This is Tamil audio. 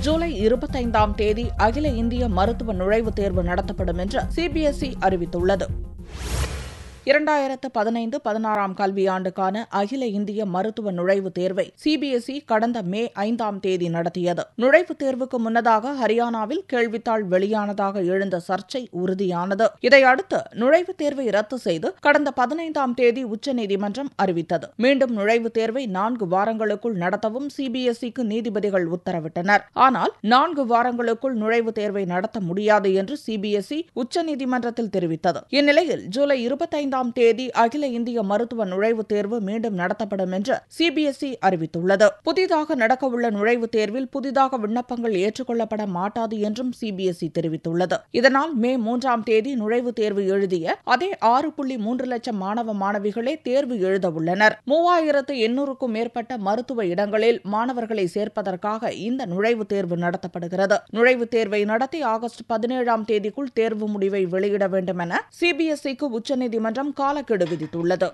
ஜூலை 25ஆம் தேதி அகில இந்திய மருத்துவ நுழைவுத் தேர்வு நடத்தப்படும் என்று சிபிஎஸ்இ அறிவித்துள்ளது. 2015-16 கல்வியாண்டுக்கான அகில இந்திய மருத்துவ நுழைவுத் தேர்வை சிபிஎஸ்இ கடந்த மே 5ஆம் தேதி நடத்தியது. நுழைவுத் தேர்வுக்கு முன்னதாக ஹரியானாவில் கேள்வித்தாள் வெளியானதாக எழுந்த சர்ச்சை உறுதியானது. இதையடுத்து நுழைவுத் தேர்வை ரத்து செய்து கடந்த 15ஆம் தேதி உச்சநீதிமன்றம் அறிவித்தது. மீண்டும் நுழைவுத் தேர்வை 4 வாரங்களுக்குள் நடத்தவும் சிபிஎஸ்இக்கு நீதிபதிகள் உத்தரவிட்டனர். ஆனால் 4 வாரங்களுக்குள் நுழைவுத் தேர்வை நடத்த முடியாது என்று சிபிஎஸ்இ உச்சநீதிமன்றத்தில் தெரிவித்தது. இந்நிலையில் ஜூலை 25ஆம் தேதி அகில இந்திய மருத்துவ நுழைவுத் தேர்வு மீண்டும் நடத்தப்படும் என்று சிபிஎஸ்இ அறிவித்துள்ளது. புதிதாக நடக்கவுள்ள நுழைவுத் தேர்வில் புதிதாக விண்ணப்பங்கள் ஏற்றுக்கொள்ளப்பட மாட்டாது என்றும் சிபிஎஸ்இ தெரிவித்துள்ளது. இதனால் மே 3ஆம் தேதி நுழைவுத் தேர்வு எழுதிய அதே 6.3 லட்சம் மாணவ மாணவிகளே தேர்வு எழுத உள்ளனர். 3800க்கும் மேற்பட்ட மருத்துவ இடங்களில் மாணவர்களை சேர்ப்பதற்காக இந்த நுழைவுத் தேர்வு நடத்தப்படுகிறது. நுழைவுத் தேர்வை நடத்தி ஆகஸ்ட் 17ஆம் தேதிக்குள் தேர்வு முடிவை வெளியிட வேண்டும் என சிபிஎஸ்இக்கு உச்சநீதிமன்றம் காலக்கெடு விதித்துள்ளது.